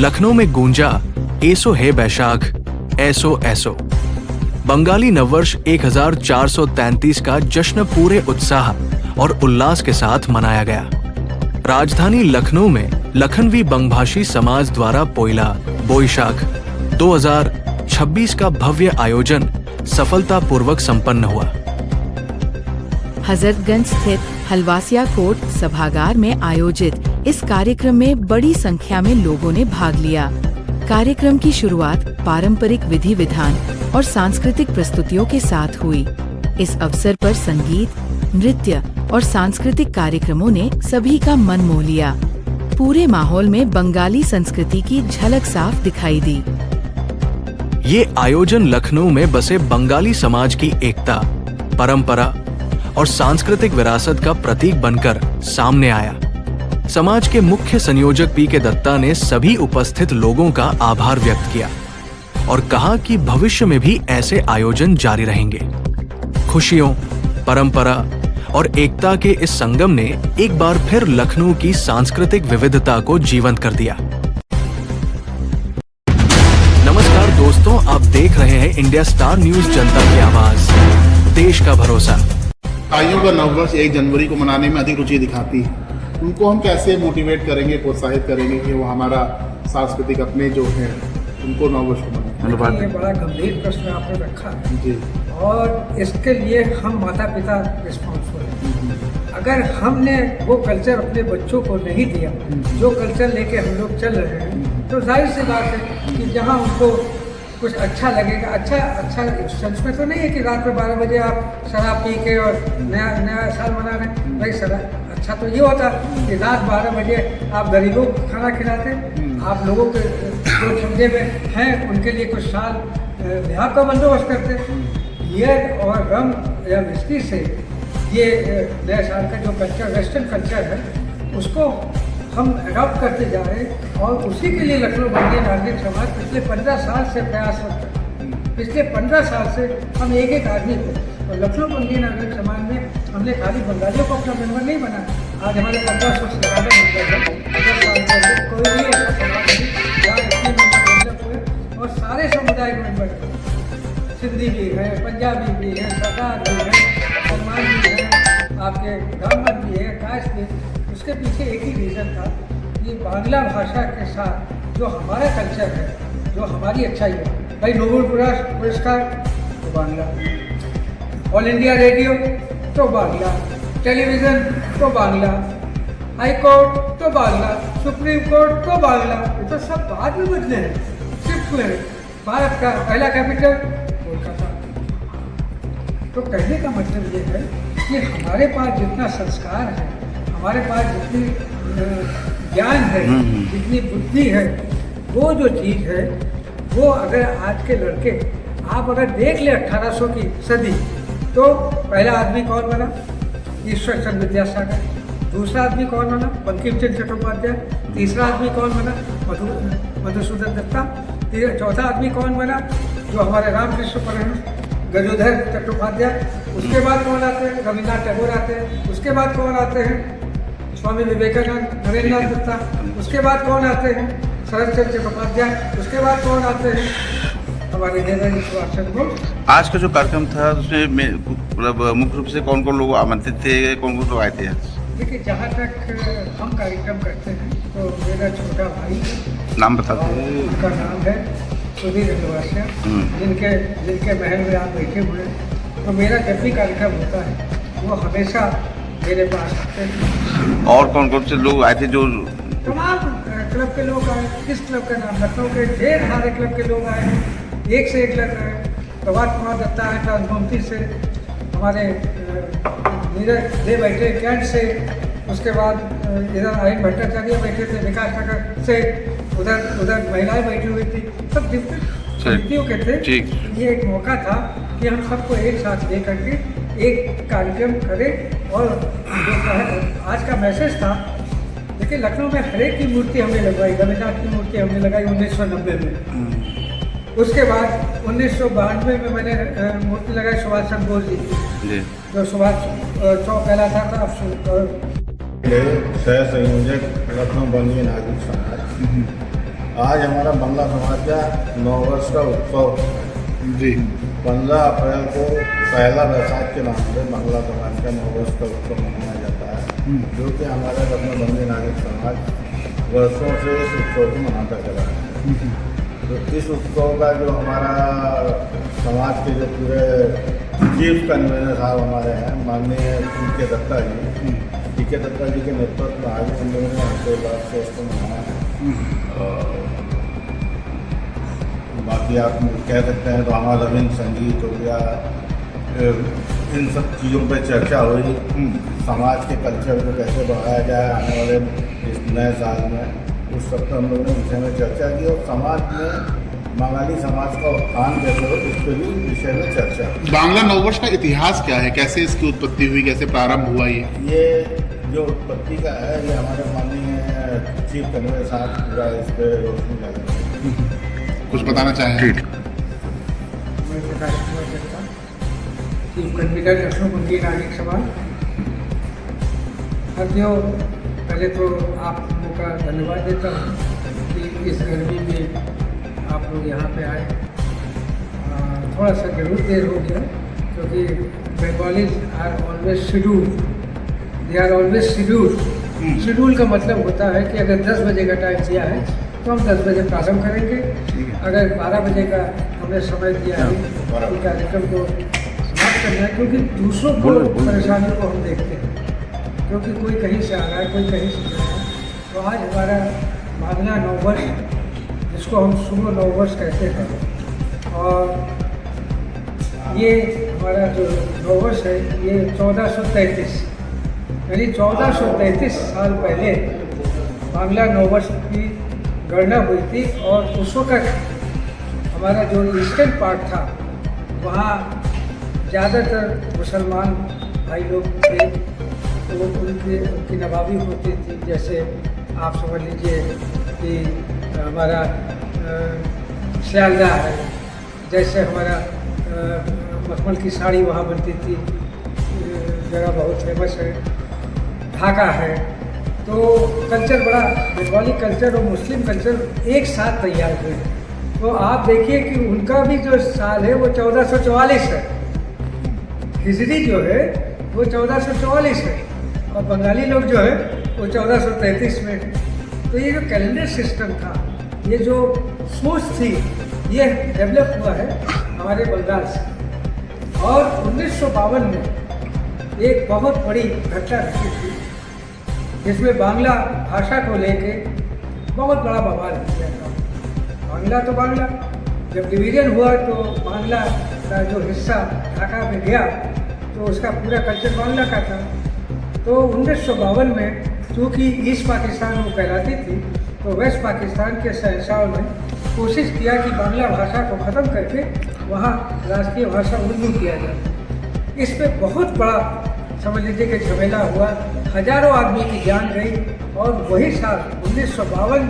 लखनऊ में गूंजा एसो है बैशाख, ऐसो ऐसो। बंगाली नववर्ष 1433 का जश्न पूरे उत्साह और उल्लास के साथ मनाया गया। राजधानी लखनऊ में लखनवी बंगभाषी समाज द्वारा पोइला बोईशाख 2026 का भव्य आयोजन सफलतापूर्वक संपन्न हुआ। हजरतगंज स्थित हलवासिया कोर्ट सभागार में आयोजित इस कार्यक्रम में बड़ी संख्या में लोगों ने भाग लिया। कार्यक्रम की शुरुआत पारंपरिक विधि विधान और सांस्कृतिक प्रस्तुतियों के साथ हुई। इस अवसर पर संगीत, नृत्य और सांस्कृतिक कार्यक्रमों ने सभी का मन मोह लिया। पूरे माहौल में बंगाली संस्कृति की झलक साफ दिखाई दी। ये आयोजन लखनऊ में बसे बंगाली समाज की एकता, परंपरा और सांस्कृतिक विरासत का प्रतीक बनकर सामने आया। समाज के मुख्य संयोजक पी के दत्ता ने सभी उपस्थित लोगों का आभार व्यक्त किया और कहा कि भविष्य में भी ऐसे आयोजन जारी रहेंगे। खुशियों, परंपरा और एकता के इस संगम ने एक बार फिर लखनऊ की सांस्कृतिक विविधता को जीवंत कर दिया। नमस्कार दोस्तों, आप देख रहे हैं इंडिया स्टार न्यूज, जनता की आवाज, देश का भरोसा। आयु का नववर्ष 1 जनवरी को मनाने में अधिक रुचि दिखाती है। उनको हम कैसे मोटिवेट करेंगे, प्रोत्साहित करेंगे कि वो हमारा सांस्कृतिक अपने जो है उनको नववर्ष को मनाएं। ये बड़ा गंभीर प्रश्न आपने रखा है जी। और इसके लिए हम माता पिता रिस्पॉन्सिबल हैं। अगर हमने वो कल्चर अपने बच्चों को नहीं दिया, जो कल्चर लेके हम लोग चल रहे हैं, तो जाहिर सी बात है कि जहाँ उनको कुछ अच्छा लगेगा, अच्छा सच में तो नहीं है कि रात में 12 बजे आप शराब पी के और नया साल मना रहे हैं। भाई अच्छा तो ये होता कि रात 12 बजे आप गरीबों को खाना खिलाते, आप लोगों के जो ठंडे में हैं उनके लिए कुछ साल ब्याह का बंदोबस्त करते। बियर और रम या विस्की से ये नए साल का जो कल्चर, वेस्टर्न कल्चर है, उसको हम अडॉप्ट करते जा रहे हैं और उसी के लिए लखनऊ बंगाली नागरिक समाज पिछले 15 साल से प्रयासरत है। पिछले 15 साल से हम एक आदमी को, और लखनऊ बंगाली नागरिक समाज में हमने खाली बंगालियों को अपना मेंबर नहीं बनाया। आज हमारे 1500 से ज़्यादा मेंबर हैं। 10 साल पहले कोई भी ऐसा समाज नहीं जहाँ इतने मेंबर डेवलप हुए और सारे समुदाय के मेंबर हैं। सिंधी भी है, पंजाबी भी है, सरदार भी है, मुसलमान भी है, आपके ब्राह्मण भी है, कास्ट भी। उसके पीछे एक ही रीज़न था कि बांग्ला भाषा के साथ जो हमारा कल्चर है, जो हमारी अच्छाई है। भाई नोबेल पुरस्कार तो बांग्ला, ऑल इंडिया रेडियो तो बांग्ला, टेलीविज़न तो बांग्ला, हाई कोर्ट तो बांग्ला, सुप्रीम कोर्ट तो बांग्ला। ये तो सब बाद में बदले हैं, सिर्फ हुए। भारत का पहला कैपिटल कोलकाता। तो कहने का मतलब ये है कि हमारे पास जितना संस्कार है, हमारे पास जितनी ज्ञान है, जितनी बुद्धि है, वो जो चीज़ है वो अगर आज के लड़के, आप अगर देख ले 1800 की सदी, तो पहला आदमी कौन बना? ईश्वर चंद्र विद्यासागर। दूसरा आदमी कौन बना? बंकिम चंद्र चट्टोपाध्याय। तीसरा आदमी कौन बना? मधुसूदन दत्ता। चौथा आदमी कौन बना? जो हमारे रामकृष्ण परमहंस गजोधर चट्टोपाध्याय। उसके बाद कौन आते हैं? रविन्द्रनाथ टैगोर आते हैं। उसके बाद कौन आते हैं? स्वामी विवेकानंद, नरेंद्रनाथ दत्ता। उसके बाद कौन आते हैं? शरद चंद्र चट्टोपाध्याय। उसके बाद कौन आते हैं? हमारे नेताजी सुभाष चंद्र बोस। आज का जो कार्यक्रम था उसमें मतलब मुख्य रूप से कौन कौन लोग आमंत्रित थे, कौन कौन लोग आए थे? देखिए, जहाँ तक हम कार्यक्रम करते हैं तो मेरा छोटा भाई है, नाम बताते हैं। उनका नाम है सुधीर अग्रवासिया, जिनके महल में आप बैठे हुए हैं। तो मेरा जब भी कार्यक्रम होता है वो हमेशा मेरे पास आते हैं। और कौन कौन से लोग आए थे? जो तमाम क्लब के लोग आए। किस क्लब का नाम? लखनऊ के ढेर सारे क्लब के लोग आए, एक से एक लग रहे हैं। प्रभात कुमार दत्ता है ट्रांसगोमती से, हमारे नीरज दे बैठे कैंट से, उसके बाद इधर आयन भट्टाचार्य बैठे थे विकास नगर से, उधर महिलाएं बैठी हुई थी। सब व्यक्तियों के थे। ये एक मौका था कि हम सबको एक साथ ले करके एक कार्यक्रम करें। और जो आज का मैसेज था, देखिए लखनऊ में हर एक की मूर्ति हमने लगवाई। रविन्द्रनाथ की मूर्ति हमने लगाई 1990 में। उसके बाद 1992 में मैंने मूर्ति लगाई सुभाष चंद्र बोस जी की, जो सुभाष चौक कहलाता था। सह संयोजक लखनऊ बंगाली नागरिक समाज आज हमारा बांग्ला समाज का 9 वर्ष का उत्सव जी 15 अप्रैल को पहला बैसाख के नाम से बांग्ला समाज का 9 वर्ष का उत्सव मनाया जाता है, जो कि हमारा रत्नबंदी नागरिक समाज वर्षों से इस उत्सव को मनाता चला है। तो इस उत्सव का जो हमारा समाज के जो पूरे चीफ कन्वीनर साहब हमारे हैं माननीय टी.के. दत्ता जी, टी.के. दत्ता जी के नेतृत्व में आज हम लोगों ने हर्षोल्लास से इसको मनाया है। और बाकी आप कह सकते हैं तो हमारा रविंद्र संगीत हो गया, इन सब चीज़ों पर चर्चा हुई, समाज के कल्चर को कैसे बढ़ाया जाए आने वाले इस नए साल में, उस सब पर हम लोगों ने विषय में चर्चा की और समाज में बंगाली समाज का उत्थान कैसे हो इस पर भी विषय में चर्चा की। बांग्ला नववर्ष का इतिहास क्या है, कैसे इसकी उत्पत्ति हुई, कैसे प्रारंभ हुआ ये जो उत्पत्ति का है ये हमारे माननीय चीफ कन्वीनर साहब पूरा इस पर रोशनी डालेंगे। कुछ बताना चाहें? मैं प्रकाश कुमार दत्ता, चीफ कन्वीनर रत्नबंदी नागरिक समाज। साथियों, पहले तो आप लोगों का धन्यवाद देता हूँ कि इस गर्मी में आप लोग यहाँ पे आए। थोड़ा सा जरूर देर हो गया क्योंकि Bengalis are always schedule, they are always schedule. Schedule का मतलब होता है कि अगर 10 बजे का टाइम दिया है तो हम 10 बजे प्रारंभ करेंगे, अगर 12 बजे का हमने समय दिया है तो कार्यक्रम को समाप्त करना है, क्योंकि दूसरों को परेशानियों को हम देखते हैं, क्योंकि कोई कहीं से आ रहा है, कोई कहीं से जा रहा है। तो आज हमारा बांग्ला नववर्ष, जिसको हम शुभ नववर्ष कहते हैं, और ये हमारा जो नववर्ष है ये 1433 यानी 1433 साल पहले बांग्ला नववर्ष की गणना हुई थी। और उस वक्त हमारा जो ईस्टर्न पार्ट था वहाँ ज़्यादातर मुसलमान भाई लोग थे, तो उनकी नवाबी होती थी। जैसे आप समझ लीजिए कि हमारा सियालदाह है, जैसे हमारा मखमल की साड़ी वहाँ बनती थी, जगह बहुत फेमस है, ढाका है। तो कल्चर बड़ा, बंगाली कल्चर और मुस्लिम कल्चर एक साथ तैयार हुए। तो आप देखिए कि उनका भी जो साल है वो 1444 है, हिजरी जो है वो 1444 है, और बंगाली लोग जो है वो 1433 में है। तो ये जो कैलेंडर सिस्टम था, ये जो सोच थी, ये डेवलप हुआ है हमारे बंगाल से। और 1952 में एक बहुत बड़ी घटना घटी थी जिसमें बांग्ला भाषा को लेके बहुत बड़ा बवाल किया था। बांग्ला तो बांग्ला, जब डिवीजन हुआ तो बांग्ला का जो हिस्सा ढाका में गया तो उसका पूरा कल्चर बांग्ला का था। तो 1952 में चूँकि ईस्ट पाकिस्तान वो कहलाती थी, तो वेस्ट पाकिस्तान के शहंशाहों ने कोशिश किया कि बांग्ला भाषा को ख़त्म करके वहाँ राष्ट्रीय भाषा उर्दू किया जाए। इस पे बहुत बड़ा समझ लीजिए कि झमेला हुआ, हजारों आदमी की जान गई। और वही साल 1952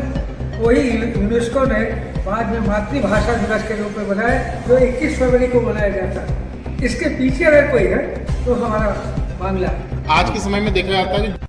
को ही यूनेस्को ने बाद में मातृभाषा दिवस के रूप में बनाया, जो 21 फरवरी को मनाया जाता है। इसके पीछे अगर कोई है तो हमारा बांग्ला। आज के समय में देखा जाता है कि